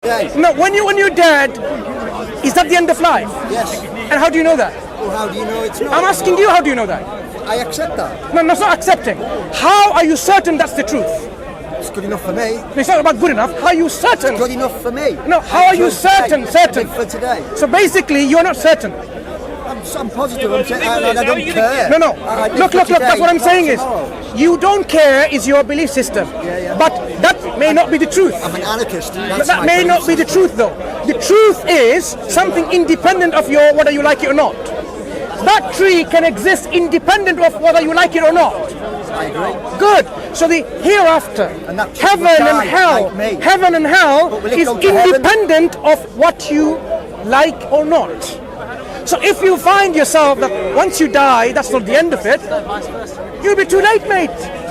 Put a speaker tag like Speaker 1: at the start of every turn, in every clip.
Speaker 1: No, when you're dead, is that the end of life?
Speaker 2: Yes.
Speaker 1: And how do you know that?
Speaker 2: Well, how do you know it's not?
Speaker 1: I'm asking you, how do you know that?
Speaker 2: I accept that.
Speaker 1: No, it's not accepting. How are you certain that's the truth?
Speaker 2: It's good enough for me.
Speaker 1: It's not about good enough. How are you certain?
Speaker 2: Good enough for me.
Speaker 1: No, how are you certain? Certain.
Speaker 2: For today.
Speaker 1: So basically, you're not certain.
Speaker 2: I'm positive. I'm saying I don't care.
Speaker 1: No. Look. That's what I'm saying is, you don't care is your belief system.
Speaker 2: Yeah.
Speaker 1: But that may not be the truth.
Speaker 2: I'm an anarchist.
Speaker 1: But that may not be the truth, though. The truth is something independent of your whether you like it or not. That tree can exist independent of whether you like it or not.
Speaker 2: I agree.
Speaker 1: Good. So the hereafter,
Speaker 2: And that
Speaker 1: heaven and hell,
Speaker 2: like me.
Speaker 1: heaven and hell
Speaker 2: will it
Speaker 1: is
Speaker 2: go to heaven?
Speaker 1: independent of what you like or not. So if you find yourself that once you die, that's not the end of it, you'll be too late, mate.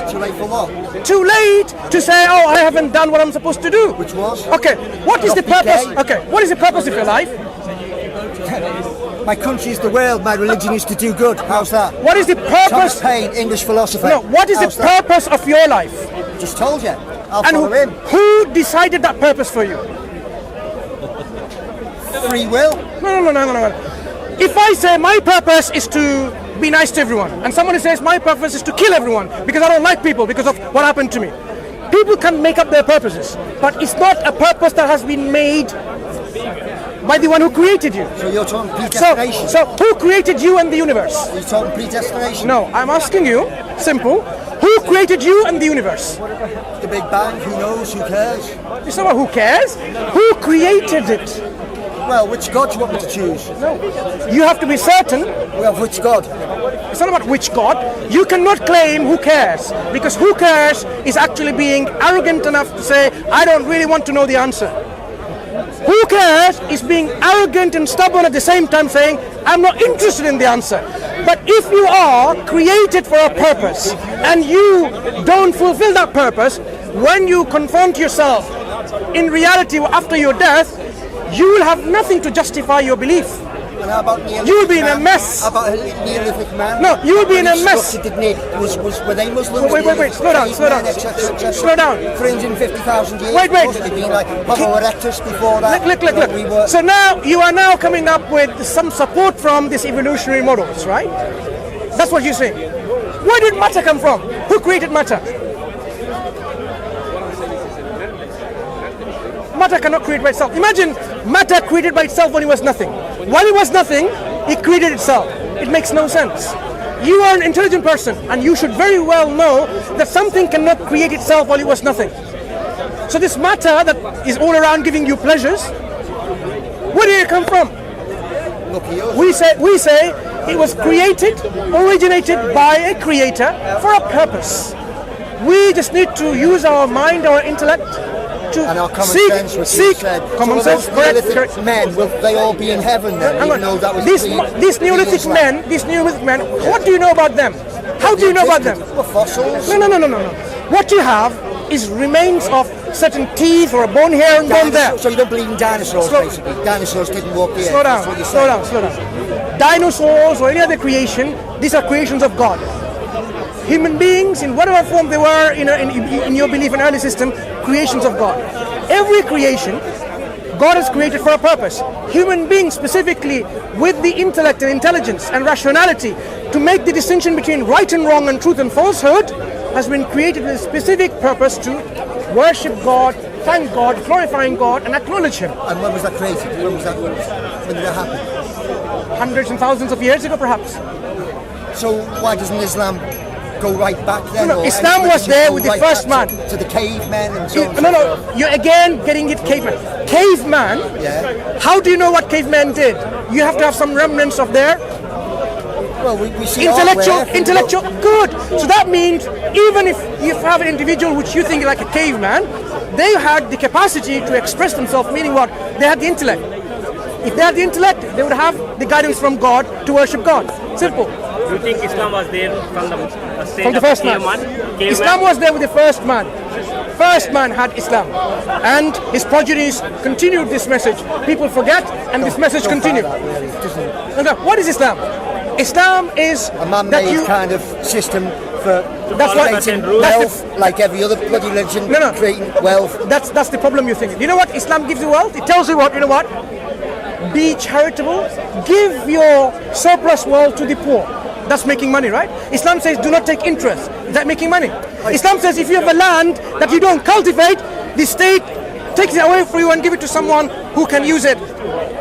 Speaker 2: Too late for what?
Speaker 1: Too late to say, oh, I haven't done what I'm supposed to do.
Speaker 2: Which was?
Speaker 1: Okay, what is the
Speaker 2: Not be
Speaker 1: purpose?
Speaker 2: gay.
Speaker 1: Okay, what is the purpose of your life?
Speaker 2: My country is the world. My religion is to do good. How's that?
Speaker 1: What is the
Speaker 2: Thomas
Speaker 1: purpose?
Speaker 2: Paine, English philosopher.
Speaker 1: No, what is
Speaker 2: How's
Speaker 1: the
Speaker 2: that?
Speaker 1: purpose of your life?
Speaker 2: Just told you. I'll
Speaker 1: And
Speaker 2: follow him.
Speaker 1: who decided that purpose for you?
Speaker 2: Free will.
Speaker 1: No. If I say my purpose is to be nice to everyone, and somebody says my purpose is to kill everyone because I don't like people because of what happened to me, people can make up their purposes, but it's not a purpose that has been made by the one who created you.
Speaker 2: So you're talking predestination.
Speaker 1: So who created you and the universe?
Speaker 2: You're talking predestination.
Speaker 1: No, I'm asking you, simple, who created you and the universe?
Speaker 2: The Big Bang. Who knows? Who cares?
Speaker 1: It's not about who cares, who created it?
Speaker 2: Well, which God do you want me to choose?
Speaker 1: No, you have to be certain.
Speaker 2: Well, which God?
Speaker 1: It's not about which God. You cannot claim who cares, because who cares is actually being arrogant enough to say, I don't really want to know the answer. Who cares is being arrogant and stubborn at the same time saying, I'm not interested in the answer. But if you are created for a purpose and you don't fulfill that purpose, when you confront yourself in reality after your death, you will have nothing to justify your belief.
Speaker 2: And how about Neolithic
Speaker 1: You'll be in a
Speaker 2: man?
Speaker 1: mess.
Speaker 2: How about Neolithic man?
Speaker 1: No, you'll be in a mess.
Speaker 2: Were they Muslims?
Speaker 1: Wait, slow down. Slow down.
Speaker 2: 350,000 years.
Speaker 1: Wait.
Speaker 2: Must have been like Homo erectus before that.
Speaker 1: Look.
Speaker 2: We were,
Speaker 1: So now you are now coming up with some support from these evolutionary models, right? That's what you're saying. Where did matter come from? Who created matter? Matter cannot create by itself. Imagine matter created by itself when it was nothing. While it was nothing, it created itself. It makes no sense. You are an intelligent person, and you should very well know that something cannot create itself while it was nothing. So this matter that is all around giving you pleasures, where did it come from? We say it was created, originated by a creator for a purpose. We just need to use our mind, our intellect,
Speaker 2: and our common sense, which
Speaker 1: seek
Speaker 2: said.
Speaker 1: common sense.
Speaker 2: Correct. Men, will they all be in heaven then?
Speaker 1: Hang
Speaker 2: Even
Speaker 1: on.
Speaker 2: though that was
Speaker 1: These Neolithic men, what do you know about them? How do you know about them?
Speaker 2: Well, fossils.
Speaker 1: No. What you have is remains of certain teeth or a bone here and bone there.
Speaker 2: So you don't believe in dinosaurs, basically? Dinosaurs didn't walk the earth.
Speaker 1: Slow down. Dinosaurs or any other creation, these are creations of God. Human beings, in whatever form they were, in your belief in early system, creations of God. Every creation, God has created for a purpose. Human beings specifically, with the intellect and intelligence and rationality, to make the distinction between right and wrong and truth and falsehood, has been created with a specific purpose to worship God, thank God, glorifying God, and acknowledge Him.
Speaker 2: And when was that created? When did that happen?
Speaker 1: Hundreds and thousands of years ago, perhaps.
Speaker 2: So why doesn't Islam go right back then?
Speaker 1: No, Islam was there with the first man.
Speaker 2: To the cavemen and so on.
Speaker 1: No, you're again getting it caveman. Caveman?
Speaker 2: Yeah.
Speaker 1: How do you know what cavemen did? You have to have some remnants of their
Speaker 2: well, we see
Speaker 1: intellectual. Good. So that means even if you have an individual which you think is like a caveman, they had the capacity to express themselves, meaning what? They had the intellect. If they had the intellect, they would have the guidance from God to worship God. Simple.
Speaker 3: Do you think Islam was there from the
Speaker 1: first man? Islam was there with the first man. First man had Islam, and his progenies continued this message. People forget, and this message continued. Okay, what is Islam? Islam is
Speaker 2: a man-made kind of system for
Speaker 1: That's what.
Speaker 2: creating
Speaker 1: That's
Speaker 2: wealth like every other bloody religion.
Speaker 1: No, no.
Speaker 2: Creating wealth.
Speaker 1: That's the problem you're thinking. You know what Islam gives you wealth? It tells you what, you know what? Be charitable, give your surplus wealth to the poor. That's making money, right? Islam says do not take interest. Is that making money? Islam says if you have a land that you don't cultivate, the state takes it away from you and give it to someone who can use it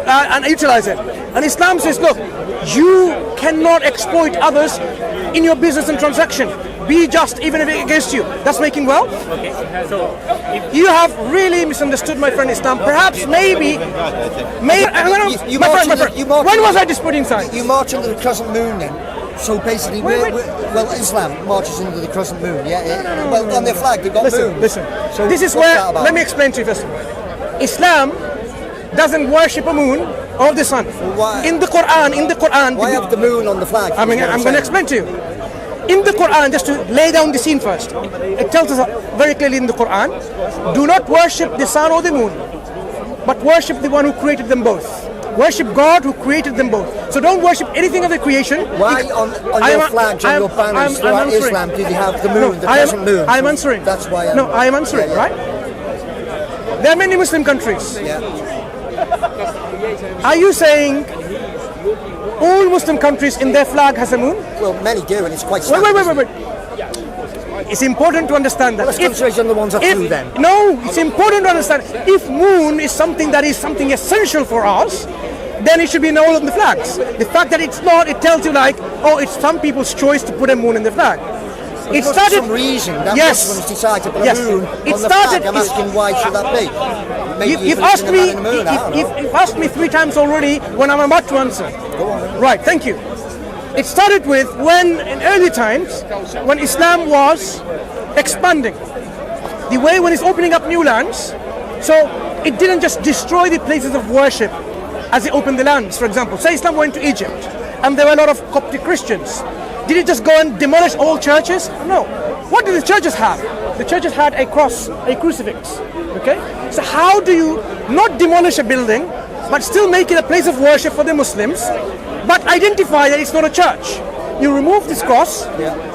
Speaker 1: and utilize it. And Islam says, look, you cannot exploit others in your business and transaction. Be just even if it's against you. That's making wealth.
Speaker 3: Okay. So, if
Speaker 1: You have really misunderstood my friend Islam. Perhaps, maybe. My friend. When was I disputing science?
Speaker 2: You march under the crescent moon then. So basically,
Speaker 1: Wait.
Speaker 2: well, Islam marches under the crescent moon. Yeah. Well, on their flag they've got moons.
Speaker 1: Listen.
Speaker 2: So
Speaker 1: This is
Speaker 2: what's
Speaker 1: where.
Speaker 2: that about?
Speaker 1: Let me explain to you first. Islam doesn't worship a moon or the sun.
Speaker 2: why-
Speaker 1: In the Quran.
Speaker 2: Why have the moon on the flag?
Speaker 1: I'm going to explain to you. In the Quran, just to lay down the scene first, it tells us very clearly in the Quran, do not worship the sun or the moon, but worship the one who created them both. Worship God who created them both. So don't worship anything of the creation.
Speaker 2: Why on your flags, on your banners throughout Islam, do they have the moon, the crescent moon?
Speaker 1: I am answering.
Speaker 2: That's why.
Speaker 1: I am answering,
Speaker 2: Yeah.
Speaker 1: right? There are many Muslim countries.
Speaker 2: Yeah.
Speaker 1: Are you saying all Muslim countries in their flag has a moon?
Speaker 2: Well, many do, and it's quite.
Speaker 1: Wait. It's important to understand that.
Speaker 2: Let's concentrate on the ones that do then.
Speaker 1: No, it's important to understand. If moon is something essential for us, then it should be in all of the flags. The fact that it's not, it tells you like, oh, it's some people's choice to put a moon in the flag. It
Speaker 2: For
Speaker 1: started.
Speaker 2: some reason that
Speaker 1: Yes.
Speaker 2: Muslims decide to put
Speaker 1: Yes.
Speaker 2: a moon
Speaker 1: It
Speaker 2: on the
Speaker 1: started-
Speaker 2: flag. I'm asking why should that be? Maybe
Speaker 1: You've asked me. You've asked me 3 times already. When I'm about to answer. Right. Thank you. It started with when, in early times, when Islam was expanding. The way when it's opening up new lands, so it didn't just destroy the places of worship as it opened the lands. For example, say Islam went to Egypt, and there were a lot of Coptic Christians. Did it just go and demolish all churches? No. What did the churches have? The churches had a cross, a crucifix. Okay? So how do you not demolish a building, but still make it a place of worship for the Muslims, but identify that it's not a church? You remove this cross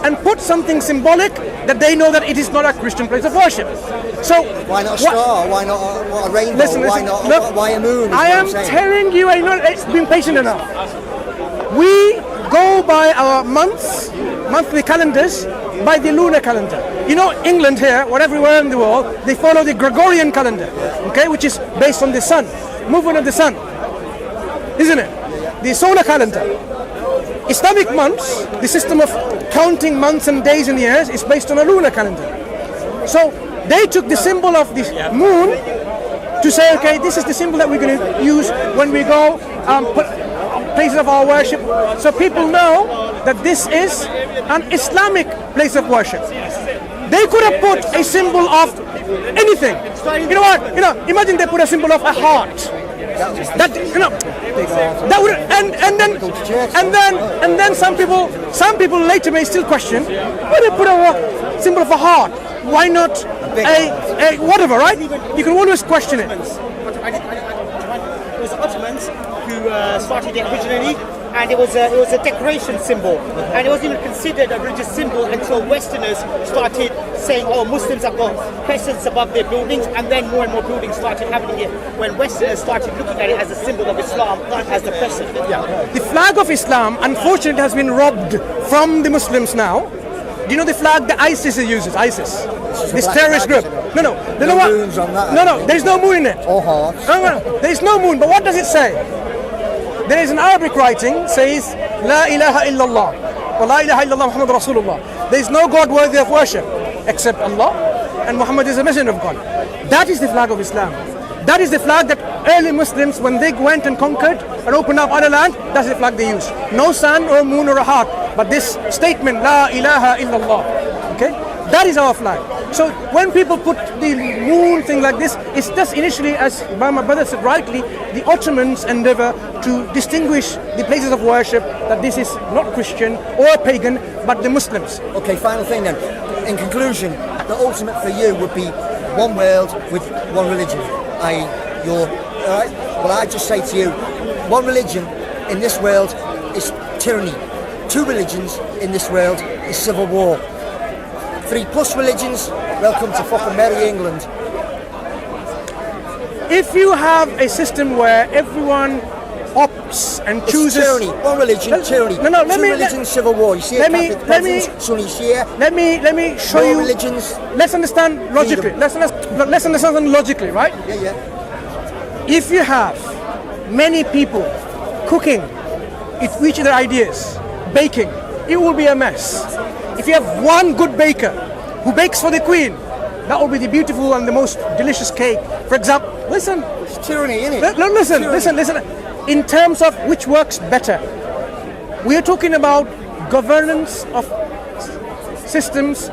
Speaker 1: and put something symbolic that they know that it is not a Christian place of worship. So
Speaker 2: Why not a star? Why not a rainbow? Why not?
Speaker 1: look,
Speaker 2: Why a moon?
Speaker 1: I am telling you, I know it's been patient enough. We go by our monthly calendars, by the lunar calendar. You know, England here, or everywhere in the world, they follow the Gregorian calendar, okay, which is based on the sun, movement of the sun, isn't it? The solar calendar. Islamic months, the system of counting months and days and years, is based on a lunar calendar. So they took the symbol of the moon to say, okay, this is the symbol that we're going to use when we go put places of our worship, so people know that this is an Islamic place of worship. They could have put a symbol of anything. You know what? Imagine they put a symbol of a heart. That would, and then some people later may still question, why they put a symbol of a heart? Why not a whatever, right? You can always question it.
Speaker 4: It was the Ottomans who started it originally, and it was a decoration symbol, and it wasn't even considered a religious symbol until Westerners started saying, oh, Muslims have got crescents above their buildings, and then more and more buildings started happening it when Westerners started looking at it as a symbol of Islam, as the crescent.
Speaker 1: The flag of Islam, unfortunately, has been robbed from the Muslims now. Do you know the flag that ISIS uses? ISIS, this terrorist group. No,
Speaker 2: moons on that.
Speaker 1: No, there's no moon in it.
Speaker 2: Or hearts.
Speaker 1: No, there's no moon. But what does it say? There is an Arabic writing says, La ilaha illallah, wa la ilaha illallah Muhammad Rasulullah. There is no God worthy of worship except Allah, and Muhammad is a messenger of God. That is the flag of Islam. That is the flag that early Muslims, when they went and conquered and opened up other land, that's the flag they used. No sun or moon or a heart, but this statement, La ilaha illallah. Okay? That is our flag. So when people put the moon thing like this, it's just initially, as my brother said rightly, the Ottomans endeavor to distinguish the places of worship, that this is not Christian or pagan, but the Muslims.
Speaker 2: Okay, final thing then. In conclusion, the ultimate for you would be one world with one religion. Alright? Well, I just say to you, one religion in this world is tyranny. Two religions in this world is civil war. 3+ religions, welcome to fucking merry England.
Speaker 1: If you have a system where everyone opts and
Speaker 2: It's
Speaker 1: chooses
Speaker 2: tyranny. One religion, tyranny.
Speaker 1: No, let
Speaker 2: Two
Speaker 1: me-
Speaker 2: religions, civil war. You see
Speaker 1: let
Speaker 2: it,
Speaker 1: me-
Speaker 2: Catholic
Speaker 1: let me-
Speaker 2: peasants, Sunni Shia.
Speaker 1: let me show
Speaker 2: More
Speaker 1: you.
Speaker 2: religions.
Speaker 1: Let's understand logically.
Speaker 2: Freedom.
Speaker 1: Let's understand logically, right?
Speaker 2: Yeah.
Speaker 1: If you have many people cooking, each of their ideas, baking, it will be a mess. If you have one good baker who bakes for the Queen, that will be the beautiful and the most delicious cake. For example, listen.
Speaker 2: It's tyranny, isn't it?
Speaker 1: Listen. In terms of which works better, we are talking about governance of systems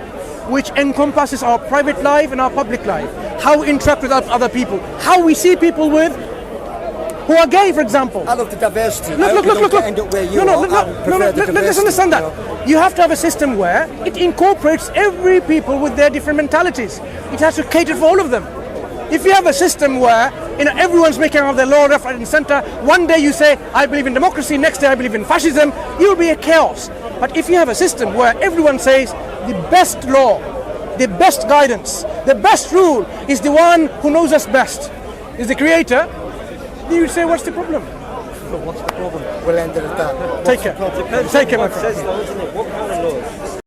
Speaker 1: which encompasses our private life and our public life, how we interact with other people, how we see people who are gay, for example.
Speaker 2: I love the diversity.
Speaker 1: Look.
Speaker 2: End up where you are. I prefer the
Speaker 1: Let's
Speaker 2: diversity,
Speaker 1: understand that.
Speaker 2: you know.
Speaker 1: You have to have a system where it incorporates every people with their different mentalities. It has to cater for all of them. If you have a system where everyone's making out their law left, right, and centre, one day you say I believe in democracy, next day I believe in fascism, you'll be a chaos. But if you have a system where everyone says the best law, the best guidance, the best rule is the one who knows us best, is the creator, then you say, what's the problem?
Speaker 2: What's the problem? We'll end it at that.
Speaker 1: Take care. Take care, my friend.
Speaker 3: Says, though, isn't it? What kind of laws?